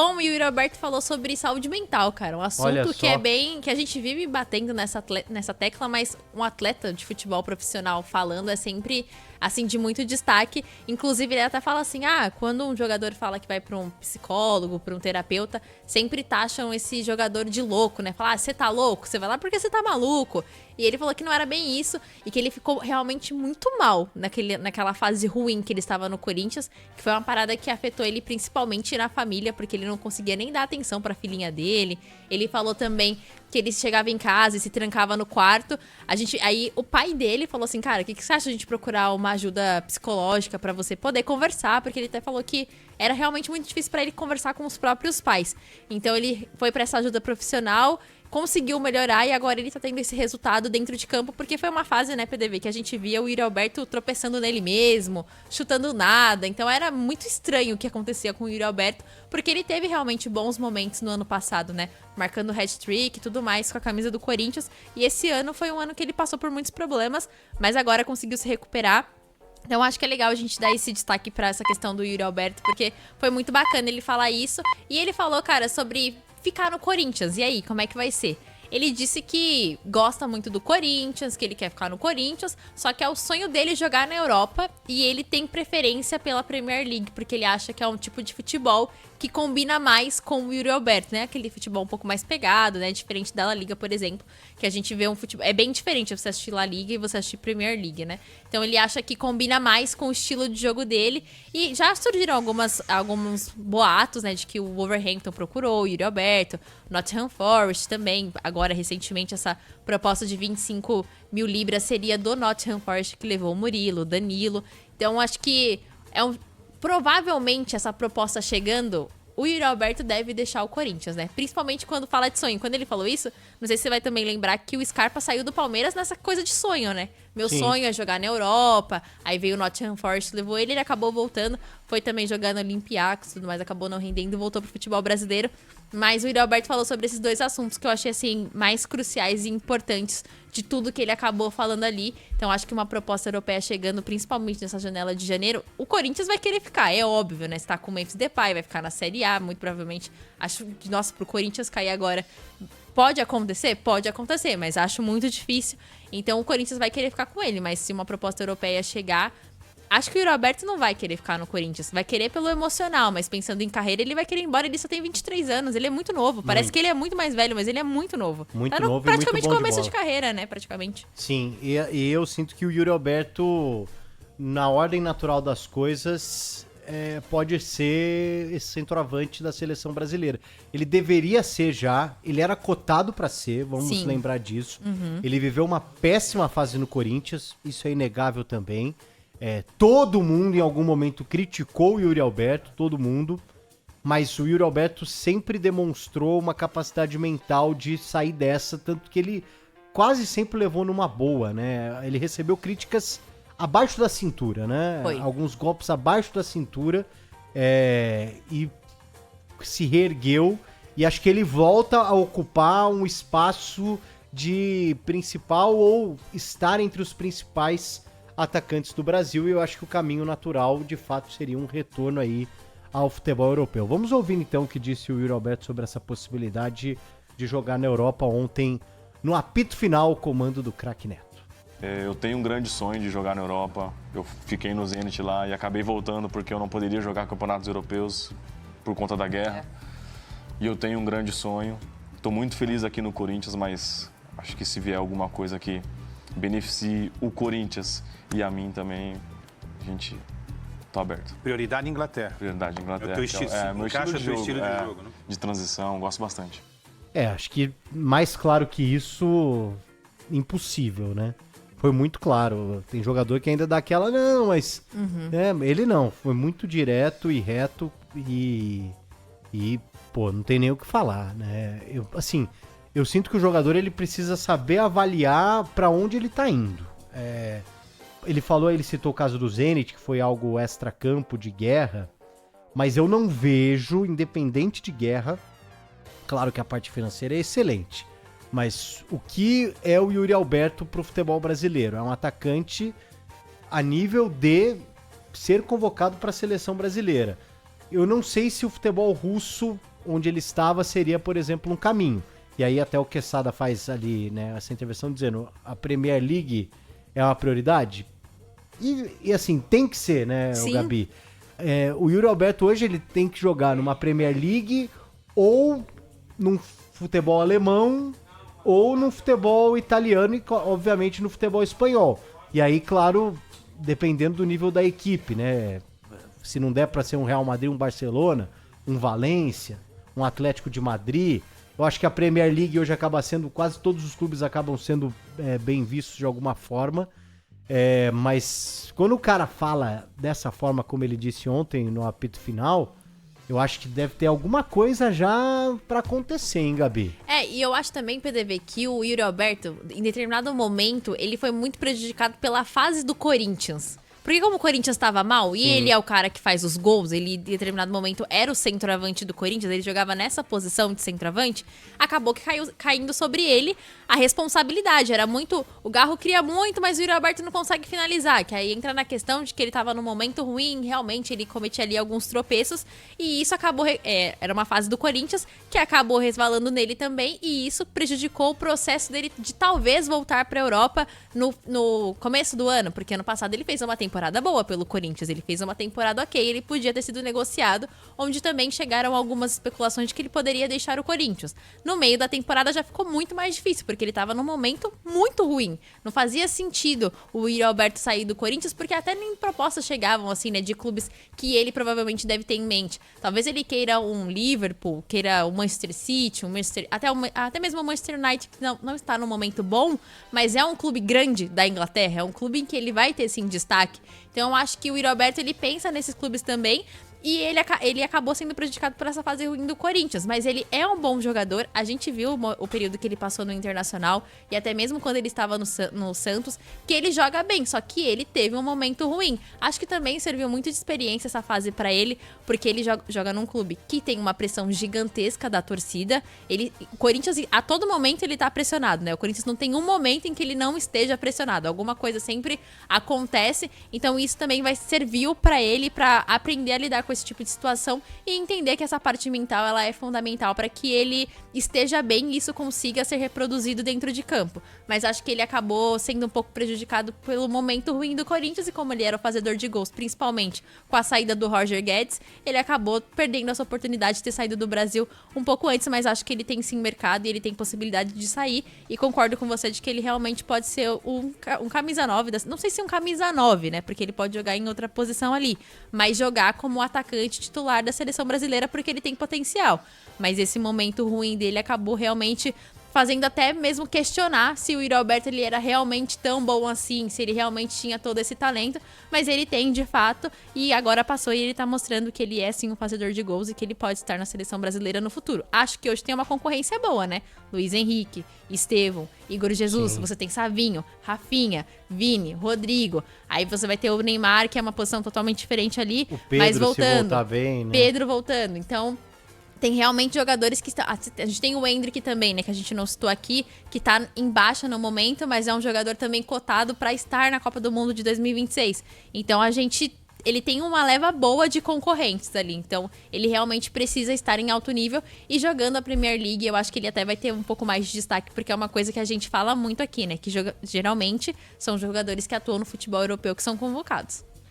Bom, e o Yuri Alberto falou sobre saúde mental, cara. Um assunto que é bem... que a gente vive batendo nessa tecla, mas um atleta de futebol profissional falando é sempre, assim, de muito destaque. Inclusive, ele até fala assim, quando um jogador fala que vai pra um psicólogo, pra um terapeuta, sempre taxam esse jogador de louco, né? Fala, você tá louco? Você vai lá porque você tá maluco. E ele falou que não era bem isso e que ele ficou realmente muito mal naquela fase ruim que ele estava no Corinthians, que foi uma parada que afetou ele principalmente na família, porque ele não conseguia nem dar atenção pra filhinha dele. Ele falou também que ele chegava em casa e se trancava no quarto. Aí o pai dele falou assim, cara, o que você acha de a gente procurar uma ajuda psicológica pra você poder conversar? Porque ele até falou que era realmente muito difícil pra ele conversar com os próprios pais. Então ele foi pra essa ajuda profissional, conseguiu melhorar e agora ele tá tendo esse resultado dentro de campo, porque foi uma fase, né, PDV, que a gente via o Yuri Alberto tropeçando nele mesmo, chutando nada, então era muito estranho o que acontecia com o Yuri Alberto, porque ele teve realmente bons momentos no ano passado, né, marcando hat-trick e tudo mais com a camisa do Corinthians, e esse ano foi um ano que ele passou por muitos problemas, mas agora conseguiu se recuperar. Então acho que é legal a gente dar esse destaque pra essa questão do Yuri Alberto, porque foi muito bacana ele falar isso, e ele falou, cara, sobre ficar no Corinthians. E aí, como é que vai ser? Ele disse que gosta muito do Corinthians, que ele quer ficar no Corinthians, só que é o sonho dele jogar na Europa e ele tem preferência pela Premier League, porque ele acha que é um tipo de futebol que combina mais com o Yuri Alberto, né? Aquele futebol um pouco mais pegado, né? Diferente da La Liga, por exemplo, que a gente vê um futebol... É bem diferente você assistir La Liga e você assistir Premier League, né? Então ele acha que combina mais com o estilo de jogo dele e já surgiram alguns boatos, né? De que o Wolverhampton procurou o Yuri Alberto, Nottingham Forest também. Agora, recentemente, essa proposta de 25 mil libras seria do Nottingham Forest, que levou o Murilo, o Danilo. Então acho que provavelmente essa proposta chegando, o Yuri Alberto deve deixar o Corinthians, né? Principalmente quando fala de sonho. Quando ele falou isso, não sei se você vai também lembrar que o Scarpa saiu do Palmeiras nessa coisa de sonho, né? Meu sonho é jogar na Europa, aí veio o Nottingham Forest, levou ele acabou voltando, foi também jogar no Olympiacos e tudo mais, acabou não rendendo e voltou pro futebol brasileiro. Mas o Yuri Alberto falou sobre esses dois assuntos que eu achei, assim, mais cruciais e importantes de tudo que ele acabou falando ali. Então, acho que uma proposta europeia chegando, principalmente nessa janela de janeiro, o Corinthians vai querer ficar, é óbvio, né? Você tá com o Memphis Depay, vai ficar na Série A, muito provavelmente. Acho que, nossa, pro Corinthians cair agora... Pode acontecer? Pode acontecer, mas acho muito difícil. Então, o Corinthians vai querer ficar com ele, mas se uma proposta europeia chegar... Acho que o Yuri Alberto não vai querer ficar no Corinthians. Vai querer pelo emocional, mas pensando em carreira, ele vai querer ir embora. Ele só tem 23 anos, ele é muito novo. Parece que ele é muito mais velho, mas ele é muito novo. Muito tá novo praticamente e muito bom começo de de carreira, né? Praticamente. Sim, e eu sinto que o Yuri Alberto, na ordem natural das coisas, pode ser esse centroavante da seleção brasileira. Ele deveria ser já, ele era cotado para ser, vamos lembrar disso. Ele viveu uma péssima fase no Corinthians, isso é inegável também. Todo mundo em algum momento criticou o Yuri Alberto, todo mundo, mas o Yuri Alberto sempre demonstrou uma capacidade mental de sair dessa, tanto que ele quase sempre levou numa boa, né? Ele recebeu críticas abaixo da cintura, né? Foi. Alguns golpes abaixo da cintura e se reergueu, e acho que ele volta a ocupar um espaço de principal ou estar entre os principais atacantes do Brasil, e eu acho que o caminho natural, de fato, seria um retorno aí ao futebol europeu. Vamos ouvir então o que disse o Yuri Alberto sobre essa possibilidade de jogar na Europa ontem, no apito final, o comando do craque Neto. Eu tenho um grande sonho de jogar na Europa. Eu fiquei no Zenit lá e acabei voltando porque eu não poderia jogar campeonatos europeus por conta da guerra. E eu tenho um grande sonho. Estou muito feliz aqui no Corinthians, mas acho que se vier alguma coisa que beneficie o Corinthians e a mim também, a gente tá aberto. Prioridade Inglaterra. Prioridade Inglaterra. É o teu estilo, meu encaixa estilo de teu jogo, estilo de jogo, né? de transição, gosto bastante. Acho que mais claro que isso, impossível, né? Foi muito claro. Tem jogador que ainda dá aquela, não, mas... ele não, foi muito direto e reto e pô, não tem nem o que falar, né? Eu sinto que o jogador ele precisa saber avaliar pra onde ele tá indo. Ele citou o caso do Zenit, que foi algo extra-campo de guerra, mas eu não vejo, independente de guerra, claro que a parte financeira é excelente, mas o que é o Yuri Alberto pro futebol brasileiro? É um atacante a nível de ser convocado para a seleção brasileira. Eu não sei se o futebol russo onde ele estava seria, por exemplo, um caminho. E aí até o Quesada faz ali, né, essa intervenção dizendo a Premier League é uma prioridade. E assim, tem que ser, né, o Gabi? O Yuri Alberto hoje ele tem que jogar numa Premier League ou num futebol alemão ou no futebol italiano e, obviamente, no futebol espanhol. E aí, claro, dependendo do nível da equipe, né? Se não der para ser um Real Madrid, um Barcelona, um Valência, um Atlético de Madrid... Eu acho que a Premier League hoje acaba sendo... Quase todos os clubes acabam sendo bem vistos de alguma forma. Mas quando o cara fala dessa forma, como ele disse ontem no apito final... Eu acho que deve ter alguma coisa já pra acontecer, hein, Gabi? E eu acho também, PDV, que o Yuri Alberto, em determinado momento, ele foi muito prejudicado pela fase do Corinthians. Porque como o Corinthians estava mal, e ele é o cara que faz os gols, ele em determinado momento era o centroavante do Corinthians, ele jogava nessa posição de centroavante, acabou que caindo sobre ele a responsabilidade. Era muito... O Garro cria muito, mas o Yuri Alberto não consegue finalizar. Que aí entra na questão de que ele estava num momento ruim, realmente ele cometia ali alguns tropeços, e isso acabou... era uma fase do Corinthians que acabou resvalando nele também, e isso prejudicou o processo dele de talvez voltar para a Europa no começo do ano, porque ano passado ele fez uma temporada boa pelo Corinthians, ele fez uma temporada ok, ele podia ter sido negociado, onde também chegaram algumas especulações de que ele poderia deixar o Corinthians. No meio da temporada já ficou muito mais difícil, porque ele estava num momento muito ruim. Não fazia sentido o Yuri Alberto sair do Corinthians, porque até nem propostas chegavam, assim, né, de clubes que ele provavelmente deve ter em mente. Talvez ele queira um Liverpool, queira o Manchester City, até mesmo o Manchester United, que não está num momento bom, mas é um clube grande da Inglaterra, é um clube em que ele vai ter, sim, destaque. Então eu acho que o Yuri Alberto, ele pensa nesses clubes também, e ele acabou sendo prejudicado por essa fase ruim do Corinthians, mas ele é um bom jogador. A gente viu o período que ele passou no Internacional e até mesmo quando ele estava no Santos, que ele joga bem, só que ele teve um momento ruim. Acho que também serviu muito de experiência essa fase pra ele, porque ele joga num clube que tem uma pressão gigantesca da torcida. O Corinthians, a todo momento ele tá pressionado, né? O Corinthians não tem um momento em que ele não esteja pressionado, alguma coisa sempre acontece, então isso também vai servir pra ele pra aprender a lidar com esse tipo de situação e entender que essa parte mental ela é fundamental para que ele esteja bem e isso consiga ser reproduzido dentro de campo. Mas acho que ele acabou sendo um pouco prejudicado pelo momento ruim do Corinthians e como ele era o fazedor de gols, principalmente com a saída do Roger Guedes, ele acabou perdendo essa oportunidade de ter saído do Brasil um pouco antes, mas acho que ele tem sim mercado e ele tem possibilidade de sair e concordo com você de que ele realmente pode ser um camisa 9, não sei se um camisa 9, né, porque ele pode jogar em outra posição ali, mas jogar como atacante titular da seleção brasileira porque ele tem potencial. Mas esse momento ruim dele acabou realmente fazendo até mesmo questionar se o Yuri Alberto ele era realmente tão bom assim, se ele realmente tinha todo esse talento, mas ele tem de fato, e agora passou e ele tá mostrando que ele é sim um fazedor de gols e que ele pode estar na seleção brasileira no futuro. Acho que hoje tem uma concorrência boa, né? Luiz Henrique, Estevão, Igor Jesus, sim. Você tem Savinho, Rafinha, Vini, Rodrigo, aí você vai ter o Neymar, que é uma posição totalmente diferente ali, o Pedro, mas voltando, se voltar bem, né? Pedro voltando, então... Tem realmente jogadores que estão... A gente tem o Endrick também, né? Que a gente não citou aqui, que tá em baixa no momento, mas é um jogador também cotado para estar na Copa do Mundo de 2026. Então ele tem uma leva boa de concorrentes ali. Então ele realmente precisa estar em alto nível e jogando a Premier League, eu acho que ele até vai ter um pouco mais de destaque, porque é uma coisa que a gente fala muito aqui, né? Que geralmente são jogadores que atuam no futebol europeu que são convocados.